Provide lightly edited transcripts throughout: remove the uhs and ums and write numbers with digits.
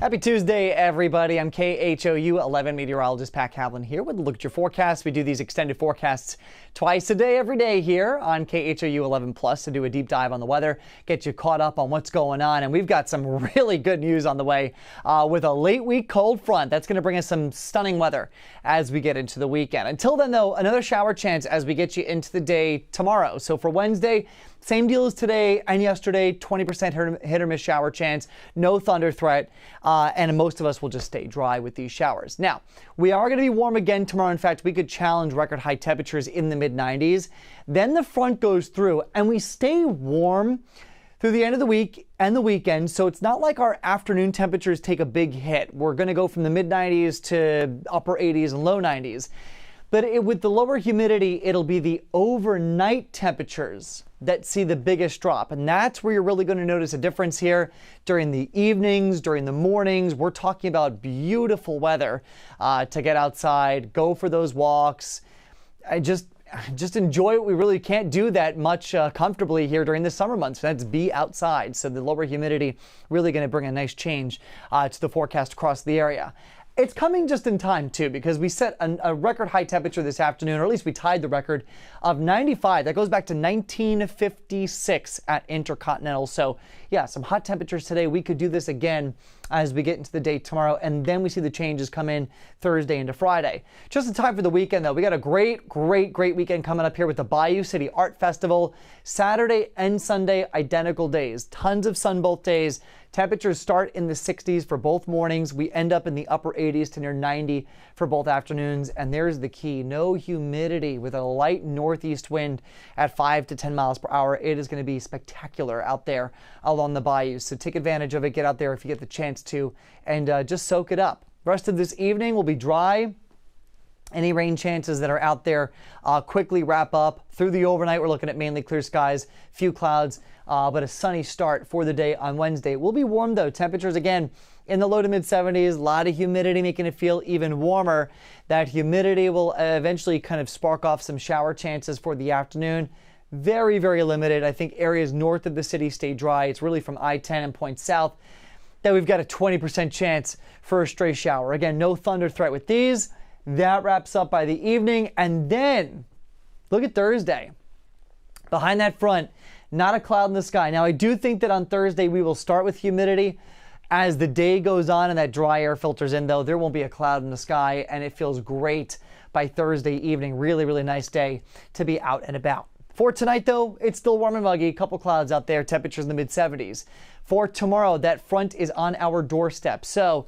Happy Tuesday, everybody. I'm KHOU 11 meteorologist Pat Cavlin here with a look at your forecast. We do these extended forecasts twice a day, every day here on KHOU 11 Plus to do a deep dive on the weather, get you caught up on what's going on. And we've got some really good news on the way with a late week cold front. That's going to bring us some stunning weather as we get into the weekend. Until then, though, another shower chance as we get you into the day tomorrow. So for Wednesday, same deal as today and yesterday, 20% hit or miss shower chance, no thunder threat, and most of us will just stay dry with these showers. Now, we are going to be warm again tomorrow. In fact, we could challenge record high temperatures in the mid-90s. Then the front goes through and we stay warm through the end of the week and the weekend. So it's not like our afternoon temperatures take a big hit. We're going to go from the mid-90s to upper 80s and low 90s. But with the lower humidity, it'll be the overnight temperatures that see the biggest drop. And that's where you're really going to notice a difference here during the evenings, during the mornings. We're talking about beautiful weather to get outside, go for those walks. Just enjoy it. We really can't do that much comfortably here during the summer months. That's be outside. So the lower humidity really going to bring a nice change to the forecast across the area. It's coming just in time, too, because we set a record high temperature this afternoon, or at least we tied the record of 95. That goes back to 1956 at Intercontinental. So, yeah, some hot temperatures today. We could do this again as we get into the day tomorrow, and then we see the changes come in Thursday into Friday. Just in time for the weekend, though. We got a great weekend coming up here with the Bayou City Art Festival. Saturday and Sunday, identical days. Tons of sun both days. Temperatures start in the 60s for both mornings. We end up in the upper 80s to near 90 for both afternoons. And there's the key. No humidity with a light northeast wind at 5 to 10 miles per hour. It is going to be spectacular out there along the bayou. So take advantage of it. Get out there if you get the chance to and just soak it up. Rest of this evening will be dry. Any rain chances that are out there quickly wrap up. Through the overnight, we're looking at mainly clear skies, few clouds, but a sunny start for the day on Wednesday. We'll be warm, though. Temperatures, again, in the low to mid-70s. A lot of humidity making it feel even warmer. That humidity will eventually kind of spark off some shower chances for the afternoon. Very limited. I think areas north of the city stay dry. It's really from I-10 and points south that we've got a 20% chance for a stray shower. Again, no thunder threat with these. That wraps up by the evening. And then look at Thursday. Behind that front, not a cloud in the sky. Now, I do think that on Thursday we will start with humidity. As the day goes on and that dry air filters in, though, there won't be a cloud in the sky, and it feels great by Thursday evening. Really nice day to be out and about. For tonight, though, it's still warm and muggy. A couple clouds out there, temperatures in the mid-70s. For tomorrow, that front is on our doorstep. So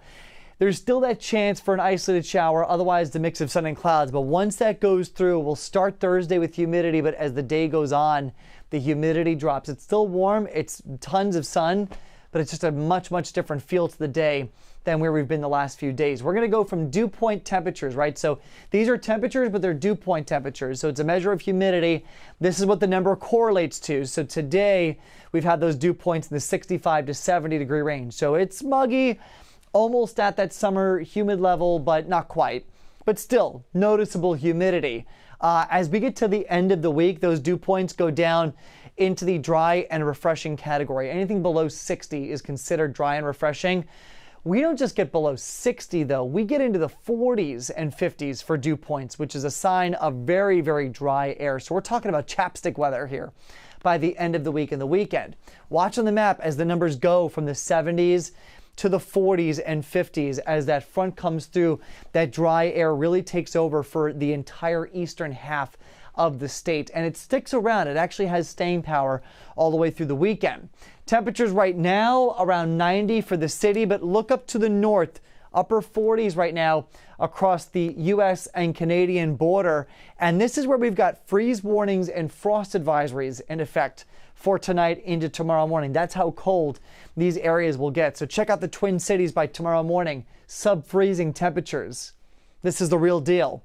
there's still that chance for an isolated shower, otherwise the mix of sun and clouds. But once that goes through, we'll start Thursday with humidity, but as the day goes on, the humidity drops. It's still warm, it's tons of sun, but it's just a much different feel to the day than where we've been the last few days. We're going to go from dew point temperatures, right? So these are temperatures, but they're dew point temperatures. So it's a measure of humidity. This is what the number correlates to. So today we've had those dew points in the 65 to 70 degree range. So it's muggy, almost at that summer humid level, but not quite. But still, noticeable humidity. As we get to the end of the week, those dew points go down into the dry and refreshing category. Anything below 60 is considered dry and refreshing. We don't just get below 60, though. We get into the 40s and 50s for dew points, which is a sign of very dry air. So we're talking about chapstick weather here by the end of the week and the weekend. Watch on the map as the numbers go from the 70s to the 40s and 50s as that front comes through. That dry air really takes over for the entire eastern half of the state, and it sticks around. It actually has staying power all the way through the weekend. Temperatures right now around 90 for the city, but look up to the north, upper 40s right now across the U.S. and Canadian border. And this is where we've got freeze warnings and frost advisories in effect for tonight into tomorrow morning. That's how cold these areas will get. So check out the Twin Cities by tomorrow morning. Sub-freezing temperatures. This is the real deal.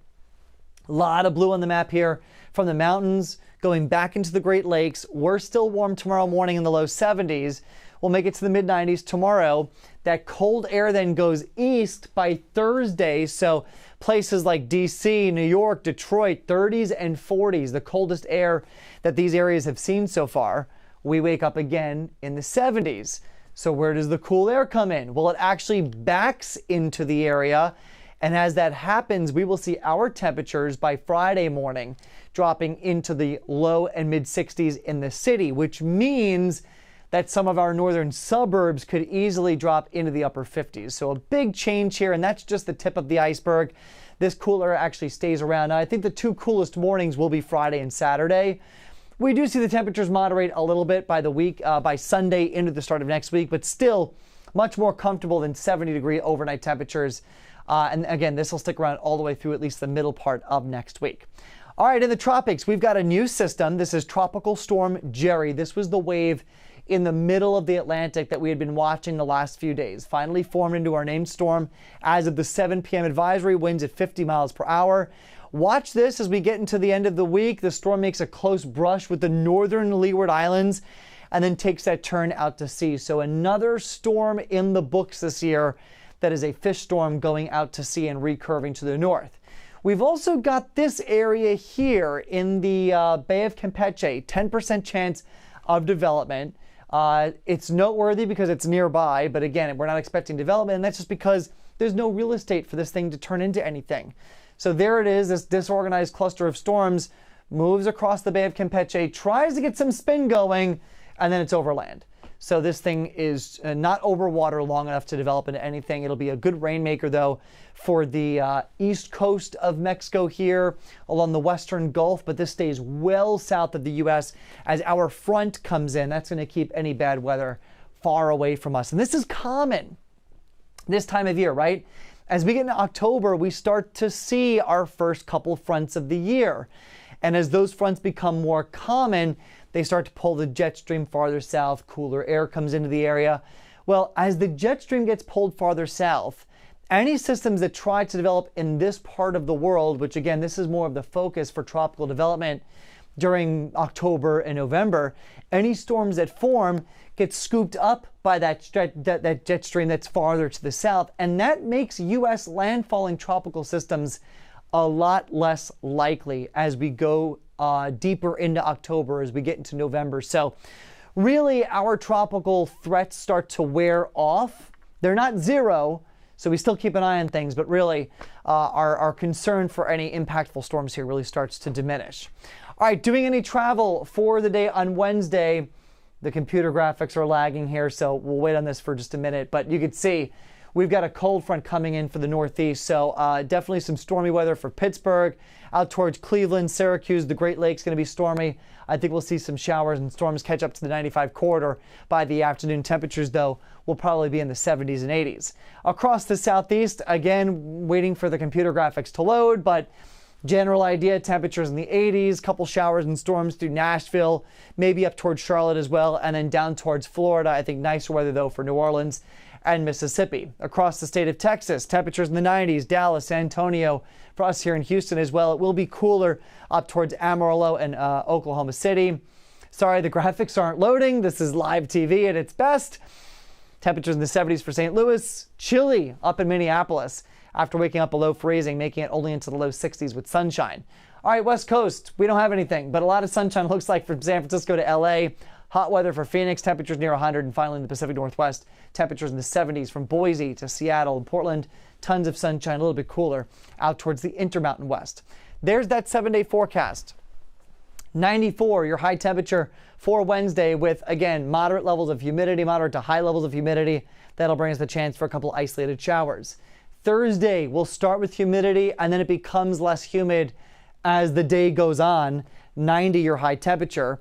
A lot of blue on the map here from the mountains going back into the Great Lakes. We're still warm tomorrow morning in the low 70s. We'll make it to the mid-90s tomorrow. That cold air then goes east by Thursday. So places like D.C., New York, Detroit, 30s and 40s, the coldest air that these areas have seen so far. We wake up again in the 70s. So where does the cool air come in? Well, it actually backs into the area. And as that happens, we will see our temperatures by Friday morning dropping into the low and mid 60s in the city, which means that some of our northern suburbs could easily drop into the upper 50s. So a big change here, and that's just the tip of the iceberg. This cooler actually stays around. Now, I think the two coolest mornings will be Friday and Saturday. We do see the temperatures moderate a little bit by the week, by Sunday into the start of next week, but still much more comfortable than 70-degree overnight temperatures. And again, this will stick around all the way through at least the middle part of next week. All right, in the tropics, we've got a new system. This is Tropical Storm Jerry. This was the wave in the middle of the Atlantic that we had been watching the last few days. Finally formed into our named storm as of the 7 p.m. advisory, winds at 50 miles per hour. Watch this as we get into the end of the week. The storm makes a close brush with the northern Leeward Islands and then takes that turn out to sea. So another storm in the books this year that is a fish storm going out to sea and recurving to the north. We've also got this area here in the Bay of Campeche, 10% chance of development. It's noteworthy because it's nearby, but again, we're not expecting development, and that's just because there's no real estate for this thing to turn into anything. So there it is, this disorganized cluster of storms moves across the Bay of Campeche, tries to get some spin going, and then it's over land. So this thing is not over water long enough to develop into anything. It'll be a good rainmaker, though, for the east coast of Mexico here along the western Gulf, but this stays well south of the U.S. as our front comes in. That's going to keep any bad weather far away from us. And this is common this time of year, right? As we get into October, we start to see our first couple fronts of the year. And as those fronts become more common, they start to pull the jet stream farther south, cooler air comes into the area. Well, as the jet stream gets pulled farther south, any systems that try to develop in this part of the world, which again, this is more of the focus for tropical development during October and November, any storms that form get scooped up by that jet stream that's farther to the south, and that makes U.S. landfalling tropical systems a lot less likely as we go deeper into October, as we get into November. So really, our tropical threats start to wear off. They're not zero, so we still keep an eye on things, but really our concern for any impactful storms here really starts to diminish. All right, doing any travel for the day on Wednesday. The computer graphics are lagging here, so we'll wait on this for just a minute, but you can see we've got a cold front coming in for the Northeast, so definitely some stormy weather for Pittsburgh. Out towards Cleveland, Syracuse, the Great Lakes going to be stormy. I think we'll see some showers and storms catch up to the 95 corridor by the afternoon. Temperatures, though, will probably be in the 70s and 80s. Across the Southeast, again, waiting for the computer graphics to load, but general idea, temperatures in the 80s, couple showers and storms through Nashville, maybe up towards Charlotte as well, and then down towards Florida. I think nicer weather, though, for New Orleans and Mississippi. Across the state of Texas, temperatures in the 90s, Dallas, San Antonio, for us here in Houston as well. It will be cooler up towards Amarillo and Oklahoma City. Sorry, the graphics aren't loading. This is live TV at its best. Temperatures in the 70s for St. Louis. Chilly up in Minneapolis after waking up below freezing, making it only into the low 60s with sunshine. All right, West Coast, we don't have anything, but a lot of sunshine looks like from San Francisco to LA. Hot weather for Phoenix, temperatures near 100, and finally in the Pacific Northwest, temperatures in the 70s from Boise to Seattle and Portland. Tons of sunshine, a little bit cooler out towards the Intermountain West. There's that 7-day forecast. 94, your high temperature for Wednesday with, again, moderate levels of humidity, moderate to high levels of humidity. That'll bring us the chance for a couple isolated showers. Thursday, we'll start with humidity, and then it becomes less humid as the day goes on. 90, your high temperature.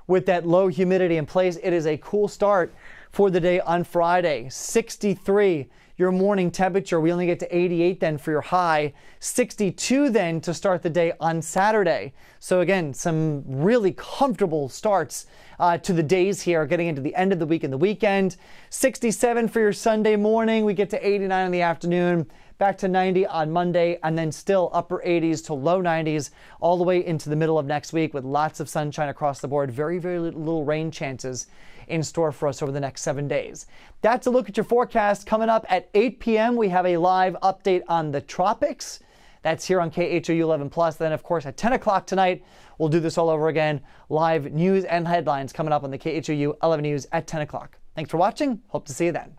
With that low humidity in place, it is a cool start for the day on Friday. 63, your morning temperature. We only get to 88 then for your high. 62 then to start the day on Saturday. So again, some really comfortable starts to the days here, getting into the end of the week and the weekend. 67 for your Sunday morning. We get to 89 in the afternoon. Back to 90 on Monday, and then still upper 80s to low 90s all the way into the middle of next week with lots of sunshine across the board. Very, very little rain chances in store for us over the next 7 days. That's a look at your forecast. Coming up at 8 p.m., we have a live update on the tropics. That's here on KHOU 11 Plus. Then, of course, at 10 o'clock tonight, we'll do this all over again. Live news and headlines coming up on the KHOU 11 News at 10 o'clock. Thanks for watching. Hope to see you then.